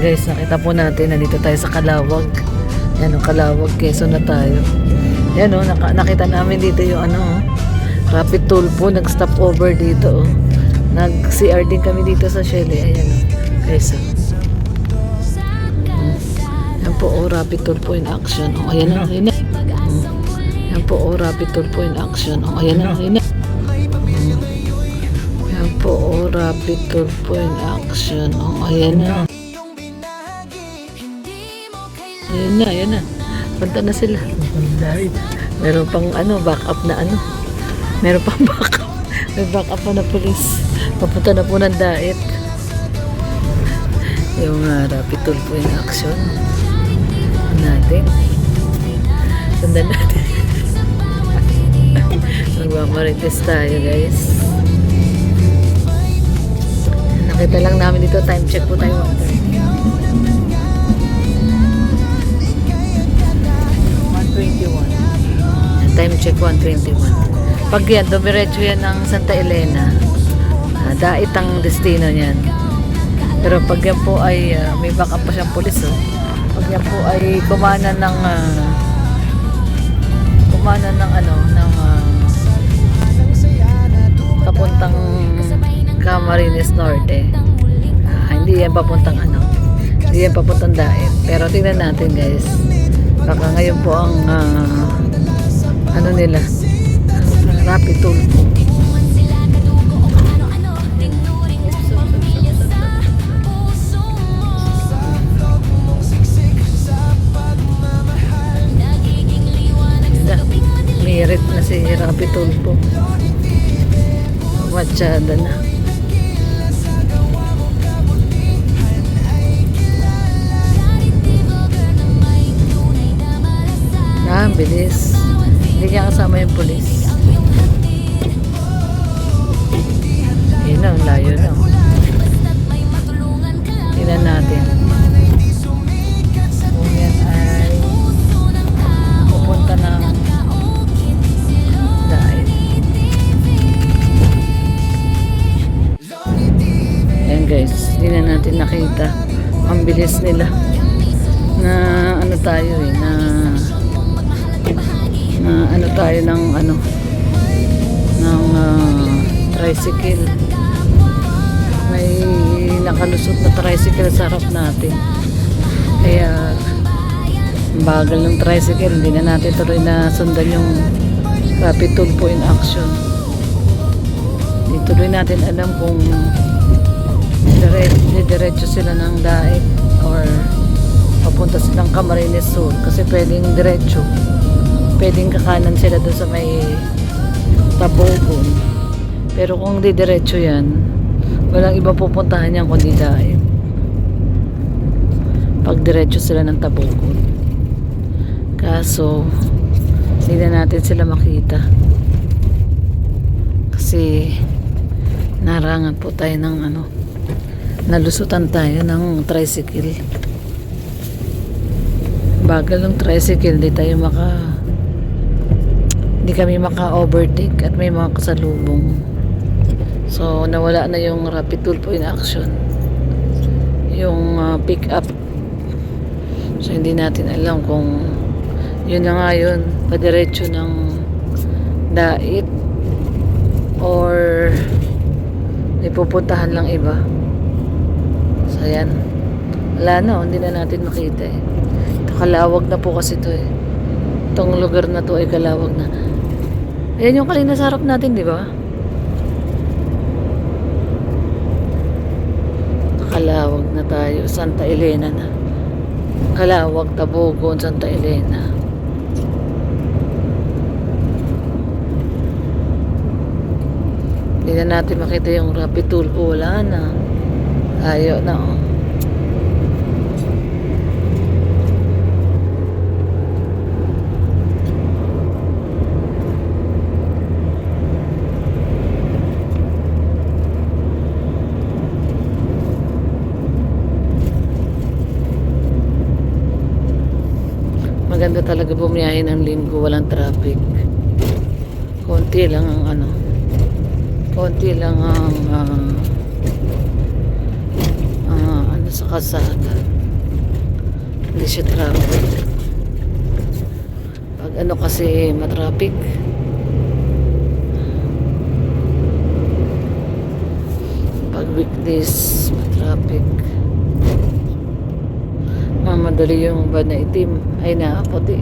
guys, nakita po natin, nandito tayo sa Calawag. Yan o, Calawag, Quezon na tayo. Yan o, nakita namin dito yung ano, Rapid Tulfo, nag-stop over dito o. Nag-CR din kami dito sa Shelley. Ayan o, guys o. Yan po o, Rapid Tulfo in action. O, ayan o, ayan o. Yan po o, Rapid Tulfo in action. O, ayan o, ayan o. Yan po o, Rapid Tulfo in action. O, ayan na. Ayan na, ayan na. Punta na sila. Meron pang ano, backup na ano. Meron pang backup. May backup pa na polis. Papunta na po ng Daet. Yung Rapid Tulfo in action. Natin. Sundan natin. Magmamarites tayo, guys. Nakita lang namin dito. Time check po tayo. Time check 1:21. Pag yan, dumiretso yan ng Santa Elena, Daet ang destino niyan. Pero pag yan po ay may backup pa siyang pulis, oh. Pag yan po ay kumana ng papuntang Camarines Norte, hindi yan papuntang hindi yan papuntang Daet. Pero tingnan natin, guys, baka ngayon po ang nila, Rapid Tulfo. Mirit na si Rapid Tulfo. Matsyada na. Bilis. Hindi niya kasama yung polis. Yun na, layo na. Tingnan natin. Kung yan ay pupunta ng Daet. Ayan, guys, hindi na natin nakita. Ang bilis nila na ano tayo na tayo ng tricycle. May nakalusot na tricycle sa harap natin. Kaya bagal ng tricycle, hindi na natin tuloy na sundan yung Rapid Tulfo in action. Hindi tuloy natin alam kung diretso sila ng Daet or papunta silang Camarines Sur, kasi pwedeng diretso, pwedeng kakanan sila doon sa may Tabogon. Pero kung diretso yan, walang iba pupuntahan yan kundi Daet. Pag diretso sila ng Tabogon. Kaso hindi na natin sila makita kasi narangan po tayo ng nalusutan tayo ng tricycle. Bagal ng tricycle, hindi kami maka-overtake at may mga kasalubong. So nawala na yung Rapid Tulfo in action, yung pick up. So hindi natin alam kung yun na nga yun, padiretso ng Daet or may pupuntahan lang iba. So yan, wala na, hindi na natin makita eh. Calawag na po kasi ito eh. Itong lugar na to ay Calawag na. Ayan yung kanina sa harap natin, di ba? Calawag na tayo. Santa Elena na. Calawag, Tabogon, Santa Elena. Hindi na natin makita yung Rapid Tulfo. Wala na. Ayaw na oh. Maganda talaga bumiyahe ng linggo, walang traffic. Konti lang ang sa kalsada. Hindi siya traffic. Pag ano kasi matraffic. Pag weekdays matraffic. Mamadali yung van na itim. Ay na, puti.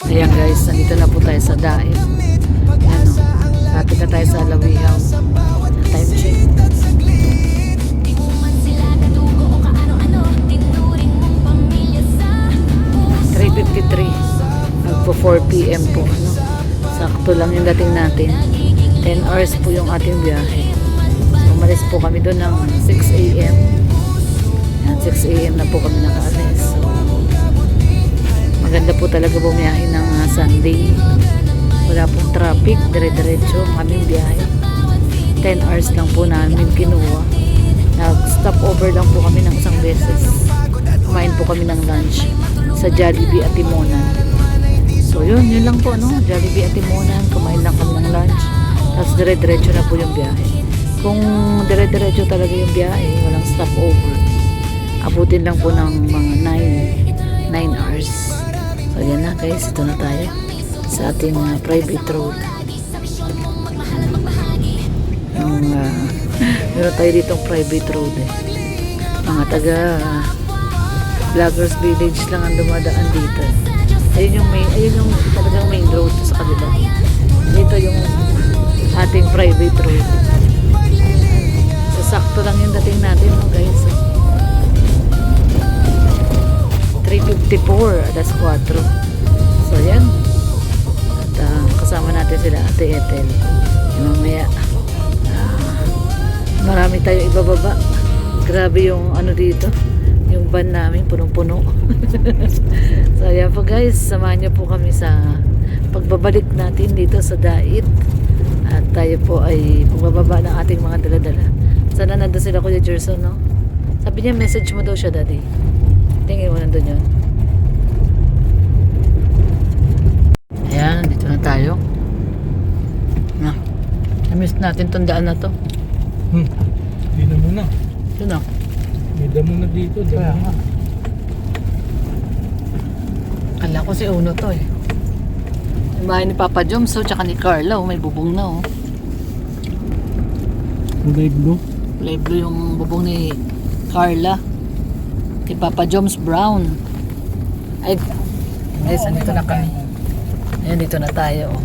Ayan guys, nandito na po tayo sa Daet. Ano, lapit na tayo sa Alawihaw. Time check. 3:53. Magpo 4 PM po. Ano, sakto lang yung dating natin. 10 hours po yung ating biyahe. So, umalis po kami doon ng 6 AM. Ayan, 6 AM na po kami nakaalis. So, maganda po talaga bumiyahe ng Sunday. Wala pong traffic, dire-diretso ang aming biyahe. 10 hours lang po namin kinuha. Nag-stop over lang po kami ng isang beses. Kumain po kami ng lunch sa Jollibee at Timonan. So yun lang po, no? Jollibee at Timonan, kumain lang kami ng lunch. Tapos dire-diretso na po yung biyahe. Kung dire-diretso talaga yung biyahe, walang stop over, abutin lang po ng mga 9 hours. So yan na guys, ito na tayo sa ating private road. Meron tayo ditong private road eh. Mga taga Vloggers Village lang ang dumadaan dito. Ayun yung talagang main road sa kabila. Dito yung ating private road. Sasakto lang yung dating natin, no, guys. 3:54, alas 4. So yan. At kasama natin sila Ate Ethel. Mamaya marami tayo ibababa. Grabe yung ano dito, yung van namin punong-puno. So yan po guys, samahan niyo po kami sa pagbabalik natin dito sa Daet. At tayo po ay pagbababa ng ating mga dala-dala. Sana nandun sila Kuya Gerson, no? Sabi niya message mo daw siya, Daddy. Tingin mo nandun yun. Ayan, dito na tayo. Na, na-miss natin tong daan na to. Hindi na muna. Ito na. May damo na dito. Kaya nga. Kala ko si Uno to eh. Yung bahay ni Papa Joms, so, tsaka ni Carla, oh, may bubong na, oh. Kulay blue. Kulay blue yung bubong ni Carla. Kay Papa Joms brown. Ay, guys, andito na kami. Ayan, dito na tayo, oh.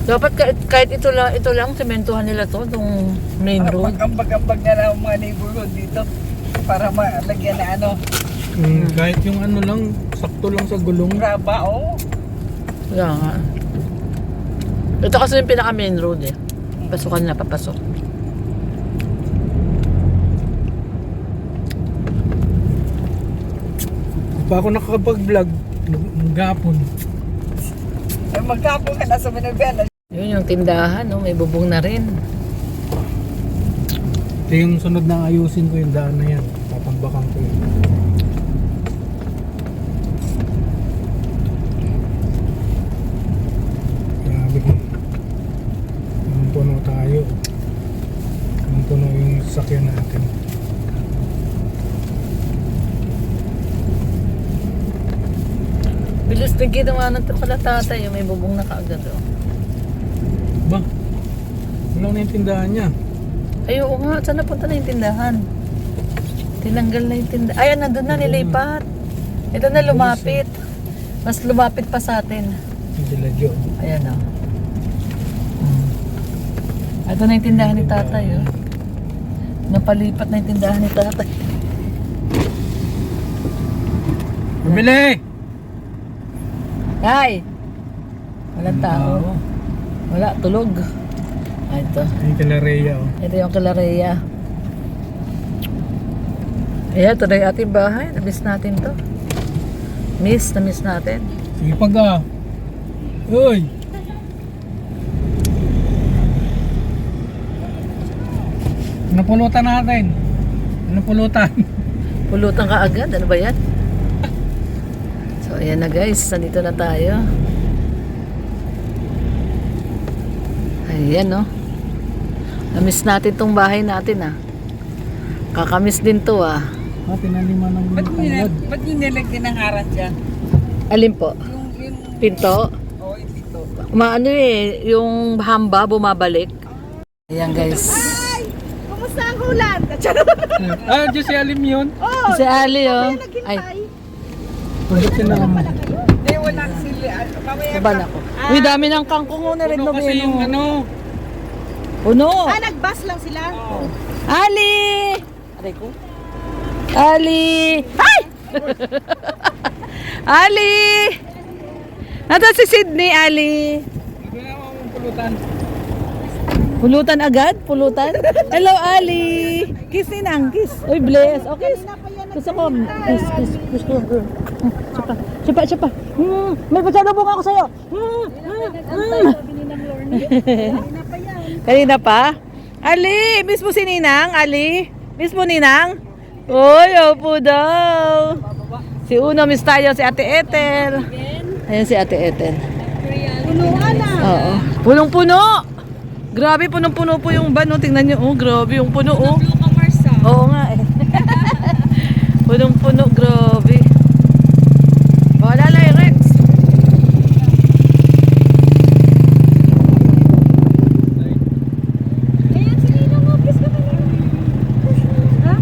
Dapat kahit ito lang sementuhan nila to, itong main road. Pag-ambag-ambag na lang ang mga neighborhood dito para malagyan na ano. Kahit yung ano lang, sakto lang sa gulong. Graba, oh. Wala nga. Ito kasi yung pinaka main road eh. Pasukan na papasok. Pa ako nakakapag-vlog, maghapon. Magkapong ka na sa Manobela. Yun yung tindahan, no? May bubong na rin. Ito yung sunod na ayusin ko yung daan na yan. Tatambakan ko yun. Grabe. Puno tayo. Puno yung sasakyan natin. Bilis din ginawa ng pala tatay. May bubong na kaagad, oh. Ba? Wala na yung tindahan niya. Ay, oo nga. Saan napunta na yung tindahan? Tinanggal na yung tindahan. Ay, nandun na, nilipat. Ito na lumapit. Mas lumapit pa sa atin. Yung sila Jo. Ayan, oh. Ito na yung tindahan ni tatay, oh. Napalipat na yung tindahan ni tatay. Bumili! Ay! Walang tao. Wala, tulog. Ay, ito. Yung kila Rhea, oh. Ito yung Kilareya. Ayan, ito na yung ating bahay. Na-miss natin to. Na-miss natin. Sige pag ah. Uy! Ano pulutan natin? Ano pulutan? Pulutan ka agad. Ano ba yan? So, ayan na guys. Nandito na tayo. Ayan, no? Na-miss natin tong bahay natin, ah. Kakamiss din to, ah. Ah, tinaniman ng tanglad. Ba't yung nilagyan ng haran dyan? Alin po? Yung Pinto? oh, yung dito. Maano eh, yung hamba bumabalik. Ayan guys. Kumusta ang ulan? Ah, Diyos si Alim yun. Si Ali, oh. Ay, Pagkat sila naman. Hindi, walang sili. Mamaya saban ako. Uy, dami ng kangkong mo na rin, Puno kasi yung ano. Puno. nagbus lang sila. Ali! Aray ko. Ali! Ay! Ali! Nandun si Sydney, Ali. Ito na ako ang pulutan. Pulutan agad? Pulutan? Hello, Ali! Kiss ninang, kiss. Uy, bless. Oh, kiss. Gusto ko. Kiss. Gusto ko. Sipa. May pasalubong ako sa'yo. Kanina pa? Ali! Miss mo si Ninang? Ali? Miss mo Ninang? Uy, opo daw. Si Uno, miss tayo. Si Ate Ethel. Ayan si Ate Ethel. Punuan na. Oo. Punong-puno! Grabe, punong-puno po yung van. Oh. Tingnan nyo. Oh, grabe yung puno. Oh. Oo nga eh. Punong-puno. Grabe. Wala lang yung Rex. Ayan, sige na mo. Please ka na. Ha?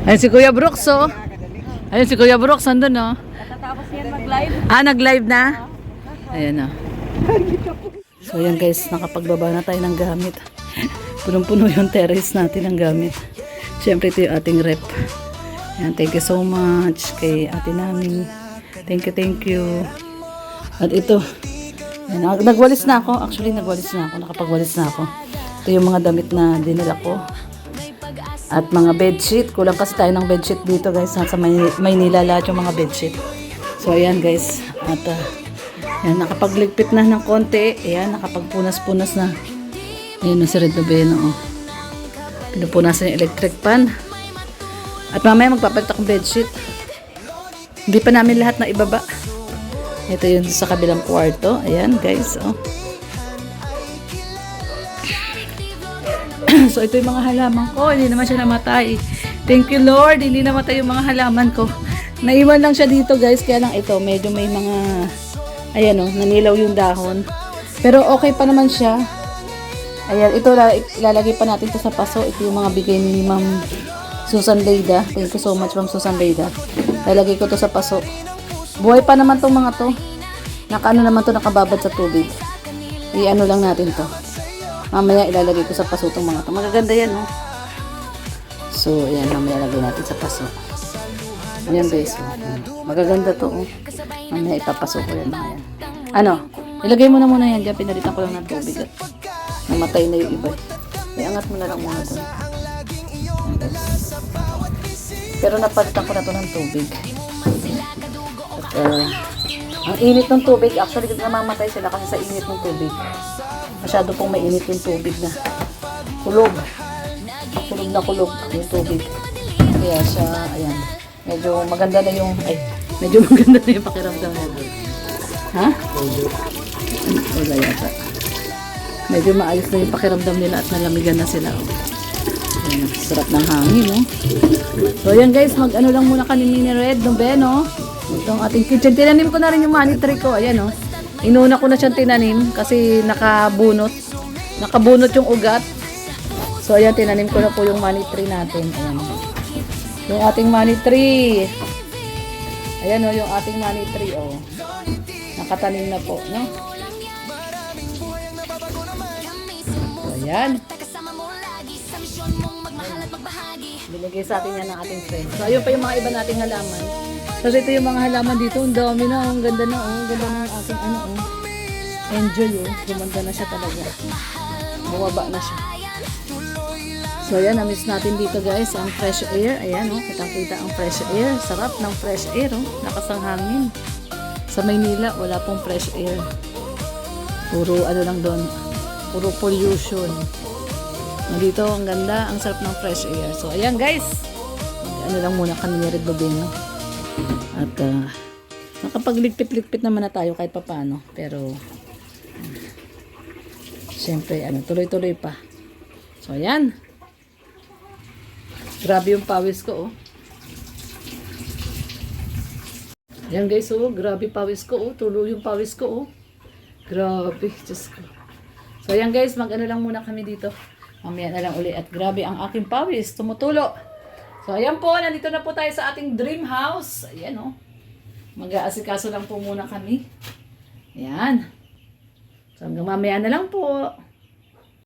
Ayun si Kuya Brooks, oh. Ayun si Kuya Brooks, andun, oh. Tatapos yan mag-live. Ah, nag-live na? Ayan, oh. So, ayan guys, nakapagbaba na tayo ng gamit. Punong-puno yung terrace natin ng gamit. Siyempre, ito yung ating rep. Ayan, thank you so much kay ate namin. Thank you. At ito, ayan, nagwalis na ako. Actually, nagwalis na ako. Nakapagwalis na ako. Ito yung mga damit na dinala ko. At mga bedsheet. Kulang kasi tayo ng bedsheet dito guys. Sa Maynila lahat yung mga bedsheet. So ayan guys. At ayan, nakapagligpit na ng konti. Ayan, nakapagpunas-punas na. Ayan na si Red Noveno. Oh. Pinupunasan yung electric pan. At mamaya magpapalit akong bedsheet. Hindi pa namin lahat na ibaba. Ito yun sa kabilang kwarto. Ayan guys. Oh. So ito yung mga halaman ko, hindi naman siya namatay. Thank you Lord, hindi namatay yung mga halaman ko. Naiwan lang siya dito guys, kaya lang ito, medyo may mga, ayan o, nanilaw yung dahon. Pero okay pa naman siya. Ayan, ito ilalagay pa natin ito sa paso. Ito yung mga bigay ni Ma'am Susan Leida. Thank you so much Ma'am Susan Leida. Lalagay ko to sa paso. Buhay pa naman tong mga to. Nakaano naman to, nakababad sa tubig. I-ano lang natin to. Mamaya ilalagay ko sa paso itong mga ito. Magaganda yan, oh. So, ayan. Mamaya lagay natin sa paso. Ayan, guys. Oh. Magaganda to, oh. Mamaya ipapaso ko yan, mga yan. Ano? Ilagay mo na muna yan. Diyan, pinalitan ko lang ng tubig. At namatay na yung iba. Iangat mo na lang muna doon. Pero napalitan ko na to ng tubig. At, ang init ng tubig, actually namamatay sila kasi sa init ng tubig. Masyado pong mainit yung tubig na kulog. Kulog na kulog yung tubig. Kaya siya, ayan. Medyo maganda na yung, medyo maganda na yung pakiramdam niya. Ha? Wala yata. Medyo maayos na yung pakiramdam nila at nalamigan na sila. Ayan, sarap ng hangin, no? So, ayan guys, mag-ano lang muna kami ni Red, no, Ben, no? Itong ating kitchen. Tinanim ko na rin yung money tree ko. Ayan, no? Inuna ko na siyang tinanim kasi nakabunot. Nakabunot yung ugat. So, ayan, tinanim ko na po yung money tree natin. Ayan. Yung ating money tree. Ayan, no, yung ating money tree, oh. Nakatanim na po, no? So, ayan. Binigay sa atin yan ng ating friend. So, ayun pa yung mga iba nating halaman. Kasi ito yung mga halaman dito. Ang dami na, ang ganda na, oh. Ang ganda ng ating, ano, oh. Angel, oh. Gumanda na siya talaga. Bumaba na siya. So, ayan, na-miss natin dito, guys. Ang fresh air. Ayan, oh. Kitang-kita ang fresh air. Sarap ng fresh air, oh. Lakas ng hangin. Sa Maynila, wala pong fresh air. Puro, ano lang doon. Puro pollution. Dito, ang ganda, ang sarap ng fresh air. So, ayan guys. Ano lang muna kami ni Red Bobino. At, nakapagligpit-ligpit naman na tayo kahit papaano. Pero, syempre, tuloy-tuloy pa. So, ayan. Grabe yung pawis ko, oh. Ayan guys, oh. Grabe pawis ko, oh. Tuloy yung pawis ko, oh. Grabe, Diyos ko. So, ayan guys, mag-ano lang muna kami dito. Mamaya na lang uli. At grabe ang aking pawis. Tumutulo. So, ayan po. Nandito na po tayo sa ating dream house. Ayan, oh. Mag-aasikaso lang po muna kami. Ayan. So, hanggang mamaya na lang po.